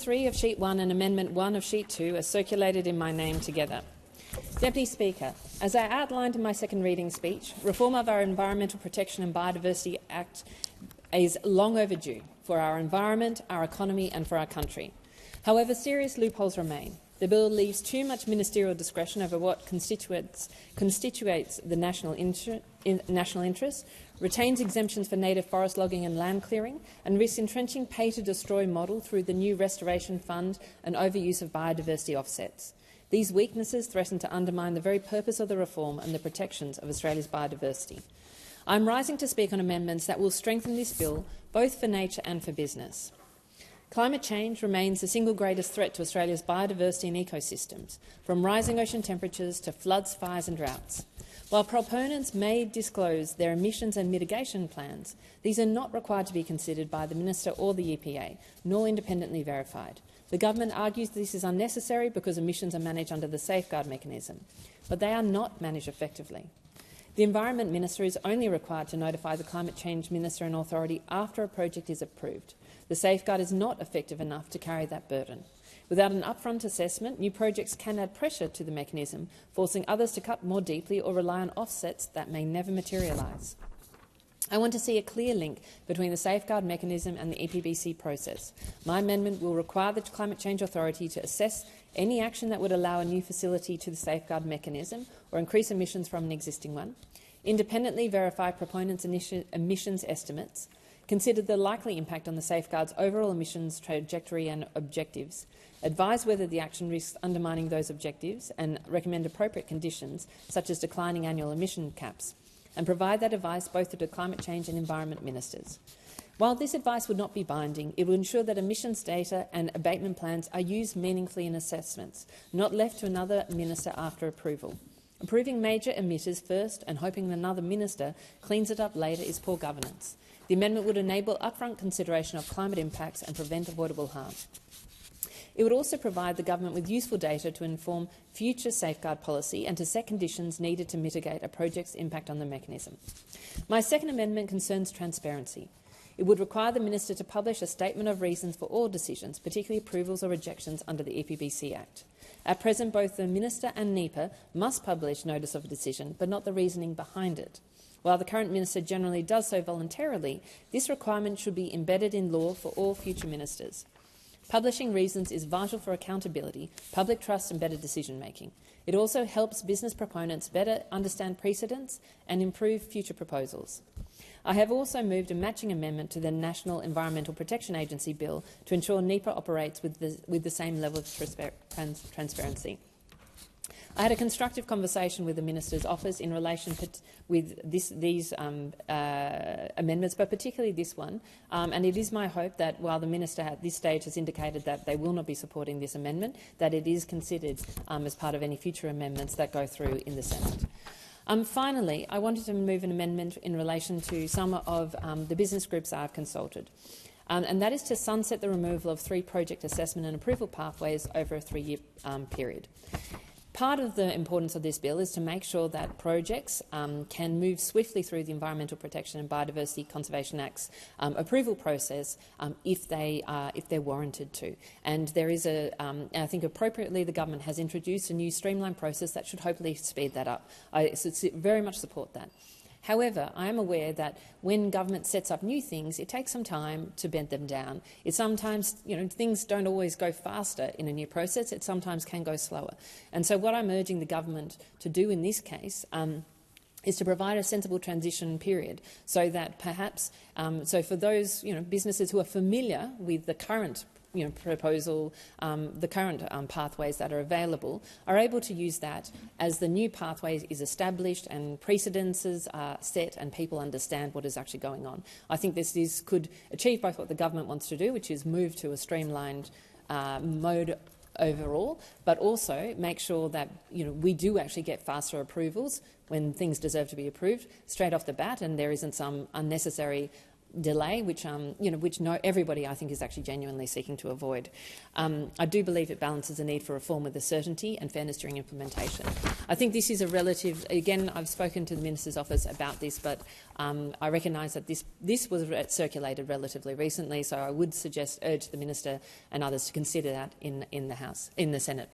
3 of Sheet 1 and Amendment 1 of Sheet 2 are circulated in my name together. Deputy Speaker, as I outlined in my second reading speech, reform of our Environmental Protection and Biodiversity Act is long overdue for our environment, our economy and for our country. However, serious loopholes remain. The bill leaves too much ministerial discretion over what constitutes the national interest, retains exemptions for native forest logging and land clearing, and risks entrenching pay-to-destroy model through the new Restoration Fund and overuse of biodiversity offsets. These weaknesses threaten to undermine the very purpose of the reform and the protections of Australia's biodiversity. I am rising to speak on amendments that will strengthen this bill, both for nature and for business. Climate change remains the single greatest threat to Australia's biodiversity and ecosystems, from rising ocean temperatures to floods, fires and droughts. While proponents may disclose their emissions and mitigation plans, these are not required to be considered by the Minister or the EPA, nor independently verified. The government argues this is unnecessary because emissions are managed under the safeguard mechanism, but they are not managed effectively. The Environment Minister is only required to notify the Climate Change Minister and Authority after a project is approved. The safeguard is not effective enough to carry that burden. Without an upfront assessment, new projects can add pressure to the mechanism, forcing others to cut more deeply or rely on offsets that may never materialise. I want to see a clear link between the safeguard mechanism and the EPBC process. My amendment will require the Climate Change Authority to assess any action that would allow a new facility to the safeguard mechanism or increase emissions from an existing one, independently verify proponents' emissions estimates, consider the likely impact on the safeguard's overall emissions trajectory and objectives, advise whether the action risks undermining those objectives and recommend appropriate conditions, such as declining annual emission caps, and provide that advice both to the Climate Change and Environment Ministers. While this advice would not be binding, it will ensure that emissions data and abatement plans are used meaningfully in assessments, not left to another minister after approval. Approving major emitters first and hoping another minister cleans it up later is poor governance. The amendment would enable upfront consideration of climate impacts and prevent avoidable harm. It would also provide the government with useful data to inform future safeguard policy and to set conditions needed to mitigate a project's impact on the mechanism. My second amendment concerns transparency. It would require the minister to publish a statement of reasons for all decisions, particularly approvals or rejections under the EPBC Act. At present, both the minister and NEPA must publish notice of a decision, but not the reasoning behind it. While the current minister generally does so voluntarily, this requirement should be embedded in law for all future ministers. Publishing reasons is vital for accountability, public trust and better decision-making. It also helps business proponents better understand precedents and improve future proposals. I have also moved a matching amendment to the National Environmental Protection Agency bill to ensure NEPA operates with the same level of transparency. I had a constructive conversation with the Minister's office in relation with these amendments, but particularly this one. And it is my hope that while the Minister at this stage has indicated that they will not be supporting this amendment, that it is considered as part of any future amendments that go through in the Senate. Finally, I wanted to move an amendment in relation to some of the business groups I have consulted. And that is to sunset the removal of 3 project assessment and approval pathways over a 3-year period. Part of the importance of this bill is to make sure that projects can move swiftly through the Environmental Protection and Biodiversity Conservation Act's approval process if they're warranted to. And there is I think appropriately the government has introduced a new streamlined process that should hopefully speed that up. I very much support that. However, I am aware that when government sets up new things, it takes some time to bed them down. It sometimes, things don't always go faster in a new process. It sometimes can go slower. And so what I'm urging the government to do in this case is to provide a sensible transition period so that perhaps, so for those businesses who are familiar with the current proposal, the current pathways that are available, are able to use that as the new pathway is established and precedences are set and people understand what is actually going on. I think this could achieve both what the government wants to do, which is move to a streamlined mode overall, but also make sure that we do actually get faster approvals when things deserve to be approved straight off the bat, and there isn't some unnecessary delay, which everybody I think is actually genuinely seeking to avoid. I do believe it balances the need for reform with the certainty and fairness during implementation. I think this is a relative. Again, I've spoken to the Minister's office about this, but I recognise that this was circulated relatively recently, so I would urge the Minister and others to consider that in the Senate.